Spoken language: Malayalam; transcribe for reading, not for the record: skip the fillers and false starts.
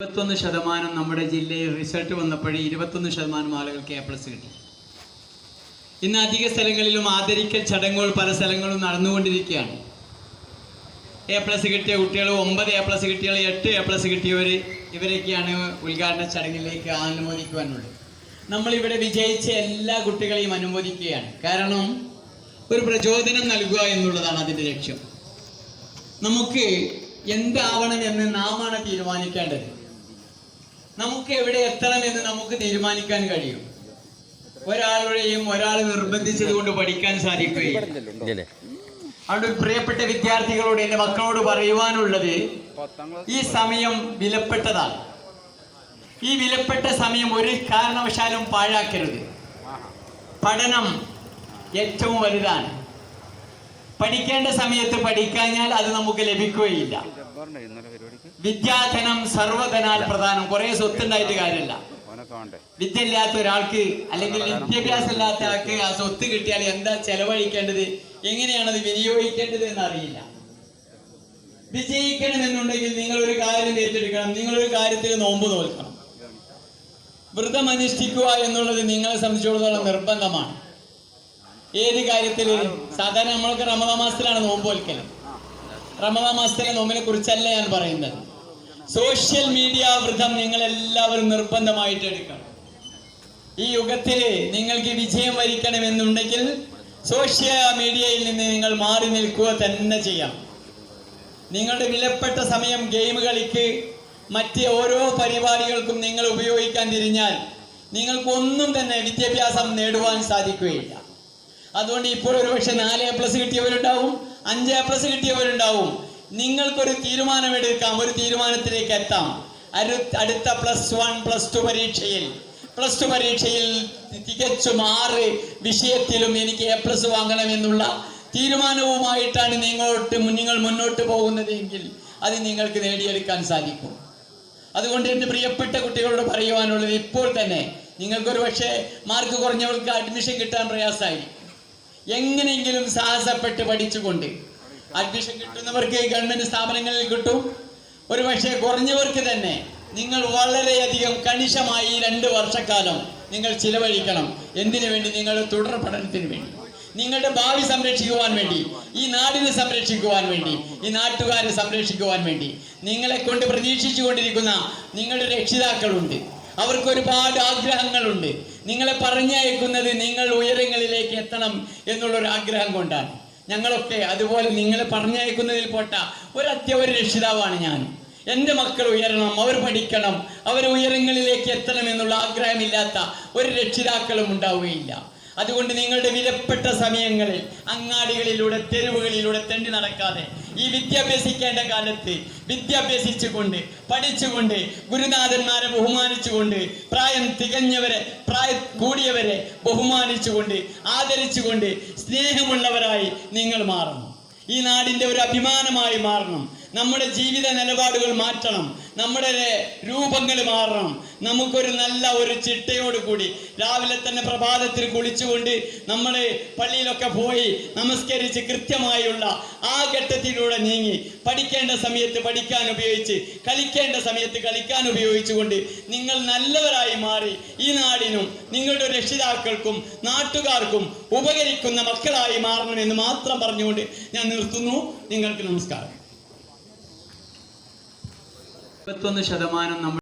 21% നമ്മുടെ ജില്ലയിൽ റിസൾട്ട് വന്നപ്പോഴേ 21% ആളുകൾക്ക് A+ കിട്ടി. ഇന്ന് അധിക സ്ഥലങ്ങളിലും ആദരിക്കൽ ചടങ്ങുകൾ പല സ്ഥലങ്ങളും നടന്നുകൊണ്ടിരിക്കുകയാണ്. A+ കിട്ടിയ കുട്ടികൾ, 9 A+ കിട്ടിയ, 8 A+ കിട്ടിയവർ, ഇവരൊക്കെയാണ് ഉദ്ഘാടന ചടങ്ങിലേക്ക് അനുമോദിക്കുവാനുള്ളത്. നമ്മളിവിടെ വിജയിച്ച എല്ലാ കുട്ടികളെയും അനുമോദിക്കുകയാണ്. കാരണം ഒരു പ്രചോദനം നൽകുക എന്നുള്ളതാണ് അതിൻ്റെ ലക്ഷ്യം. നമുക്ക് എന്താവണമെന്ന് നാമാണ് തീരുമാനിക്കേണ്ടത്. നമുക്ക് എവിടെ എത്തണമെന്ന് നമുക്ക് തീരുമാനിക്കാൻ കഴിയും. ഒരാൾ നിർബന്ധിച്ചത് കൊണ്ട് പഠിക്കാൻ സാധിക്കുകയില്ല. അവിടെ പ്രിയപ്പെട്ട വിദ്യാർത്ഥികളോട്, എൻ്റെ മക്കളോട് പറയുവാനുള്ളത്, ഈ സമയം വിലപ്പെട്ടതാണ്. ഈ വിലപ്പെട്ട സമയം ഒരു കാരണവശാലും പാഴാക്കരുത്. പഠനം ഏറ്റവും വലുതാണ്. പഠിക്കേണ്ട സമയത്ത് പഠിക്കാഞ്ഞാൽ അത് നമുക്ക് ലഭിക്കുകയില്ല. വിദ്യാധനം സർവധനാൽ പ്രധാനം. കുറെ സ്വത്തുണ്ടായിട്ട് കാര്യമില്ല. വിദ്യ ഇല്ലാത്ത ഒരാൾക്ക്, അല്ലെങ്കിൽ വിദ്യാഭ്യാസം ഇല്ലാത്ത ആൾക്ക് ആ സ്വത്ത് കിട്ടിയാൽ എന്താ ചെലവഴിക്കേണ്ടത്, എങ്ങനെയാണത് വിനിയോഗിക്കേണ്ടത് എന്നറിയില്ല. വിജയിക്കണമെന്നുണ്ടെങ്കിൽ നിങ്ങൾ ഒരു കാര്യം ഏറ്റെടുക്കണം. നിങ്ങളൊരു കാര്യത്തിൽ നോമ്പ് നോൽക്കണം. വ്രതം അനുഷ്ഠിക്കുക എന്നുള്ളത് നിങ്ങളെ സംബന്ധിച്ചിടത്തോളം നിർബന്ധമാണ്. ഏത് കാര്യത്തിൽ? സാധാരണ നമ്മളൊക്കെ റമദാൻ മാസത്തിലാണ് നോമ്പ് നോൽക്കൽ. റമദാൻ മാസത്തിലെ നോമ്പിനെ കുറിച്ചല്ല ഞാൻ പറയുന്നത്. സോഷ്യൽ മീഡിയ വ്രതം നിങ്ങൾ എല്ലാവരും നിർബന്ധമായിട്ട് എടുക്കണം. ഈ യുഗത്തിൽ നിങ്ങൾക്ക് വിജയം വരിക്കണമെന്നുണ്ടെങ്കിൽ സോഷ്യൽ മീഡിയയിൽ നിന്ന് നിങ്ങൾ മാറി നിൽക്കുക തന്നെ ചെയ്യാം. നിങ്ങളുടെ വിലപ്പെട്ട സമയം ഗെയിം കളിക്ക്, മറ്റ് ഓരോ പരിപാടികൾക്കും നിങ്ങൾ ഉപയോഗിക്കാൻ തിരിഞ്ഞാൽ നിങ്ങൾക്കൊന്നും തന്നെ വിദ്യാഭ്യാസം നേടുവാൻ സാധിക്കുകയില്ല. അതുകൊണ്ട് ഇപ്പോൾ ഒരു പക്ഷെ 4 A+ കിട്ടിയവരുണ്ടാവും, 5 A+ കിട്ടിയവരുണ്ടാവും. നിങ്ങൾക്കൊരു തീരുമാനമെടുക്കാം, ഒരു തീരുമാനത്തിലേക്ക് എത്താം. അടുത്ത +1 +2 പരീക്ഷയിൽ തികച്ചും 6 വിഷയത്തിലും എനിക്ക് A+ വാങ്ങണമെന്നുള്ള തീരുമാനവുമായിട്ടാണ് നിങ്ങൾ മുന്നോട്ട് പോകുന്നതെങ്കിൽ അത് നിങ്ങൾക്ക് നേടിയെടുക്കാൻ സാധിക്കും. അതുകൊണ്ട് എൻ്റെ പ്രിയപ്പെട്ട കുട്ടികളോട് പറയുവാനുള്ളത്, ഇപ്പോൾ തന്നെ നിങ്ങൾക്കൊരു പക്ഷേ മാർക്ക് കുറഞ്ഞവർക്ക് അഡ്മിഷൻ കിട്ടാൻ പ്രയാസമായി. എങ്ങനെയെങ്കിലും സാഹസപ്പെട്ട് പഠിച്ചുകൊണ്ട് അഡ്മിഷൻ കിട്ടുന്നവർക്ക് ഗവൺമെന്റ് സ്ഥാപനങ്ങളിൽ കിട്ടും. ഒരു പക്ഷേ കുറഞ്ഞവർക്ക് തന്നെ നിങ്ങൾ വളരെയധികം കണിശമായി 2 വർഷക്കാലം നിങ്ങൾ ചിലവഴിക്കണം. എന്തിനു വേണ്ടി? നിങ്ങളുടെ തുടർ പഠനത്തിന് വേണ്ടി, നിങ്ങളുടെ ഭാവി സംരക്ഷിക്കുവാൻ വേണ്ടി, ഈ നാടിനെ സംരക്ഷിക്കുവാൻ വേണ്ടി, ഈ നാട്ടുകാരെ സംരക്ഷിക്കുവാൻ വേണ്ടി. നിങ്ങളെ കൊണ്ട് പ്രതീക്ഷിച്ചു കൊണ്ടിരിക്കുന്ന നിങ്ങളുടെ രക്ഷിതാക്കളുണ്ട്. അവർക്ക് ഒരുപാട് ആഗ്രഹങ്ങളുണ്ട്. നിങ്ങളെ പറഞ്ഞയക്കുന്നത് നിങ്ങൾ ഉയരങ്ങളിലേക്ക് എത്തണം എന്നുള്ളൊരു ആഗ്രഹം കൊണ്ടാണ്. ഞങ്ങളൊക്കെ അതുപോലെ നിങ്ങളെ പറഞ്ഞയക്കുന്നതിൽ പെട്ട ഒരു രക്ഷിതാവാണ് ഞാൻ. എൻ്റെ മക്കൾ ഉയരണം, അവർ പഠിക്കണം, അവർ ഉയരങ്ങളിലേക്ക് എത്തണം എന്നുള്ള ആഗ്രഹമില്ലാത്ത ഒരു രക്ഷിതാക്കളും ഉണ്ടാവുകയില്ല. അതുകൊണ്ട് നിങ്ങളുടെ വിലപ്പെട്ട സമയങ്ങളിൽ അങ്ങാടികളിലൂടെ, തെരുവുകളിലൂടെ തെണ്ടി നടക്കാതെ ഈ വിദ്യാഭ്യാസിക്കേണ്ട കാലത്ത് വിദ്യാഭ്യാസിച്ചുകൊണ്ട്, പഠിച്ചുകൊണ്ട്, ഗുരുനാഥന്മാരെ ബഹുമാനിച്ചുകൊണ്ട്, പ്രായം തികഞ്ഞവരെ, പ്രായം കൂടിയവരെ ബഹുമാനിച്ചുകൊണ്ട്, ആദരിച്ചുകൊണ്ട്, സ്നേഹമുള്ളവരായി നിങ്ങൾ മാറണം. ഈ നാടിൻ്റെ ഒരു അഭിമാനമായി മാറണം. നമ്മുടെ ജീവിത നിലപാടുകൾ മാറ്റണം. നമ്മുടെ രൂപങ്ങൾ മാറണം. നമുക്കൊരു നല്ല ഒരു ചിട്ടയോട് കൂടി രാവിലെ തന്നെ പ്രഭാതത്തിൽ കുളിച്ചുകൊണ്ട് നമ്മൾ പള്ളിയിലൊക്കെ പോയി നമസ്കരിച്ച് കൃത്യമായുള്ള ആ ഘട്ടത്തിലൂടെ നീങ്ങി, പഠിക്കേണ്ട സമയത്ത് പഠിക്കാൻ ഉപയോഗിച്ച്, കളിക്കേണ്ട സമയത്ത് കളിക്കാൻ ഉപയോഗിച്ചുകൊണ്ട് നിങ്ങൾ നല്ലവരായി മാറി ഈ നാടിനും നിങ്ങളുടെ രക്ഷിതാക്കൾക്കും നാട്ടുകാർക്കും ഉപകരിക്കുന്ന മക്കളായി മാറണമെന്ന് മാത്രം പറഞ്ഞുകൊണ്ട് ഞാൻ നിർത്തുന്നു. നിങ്ങൾക്ക് നമസ്കാരം. 21%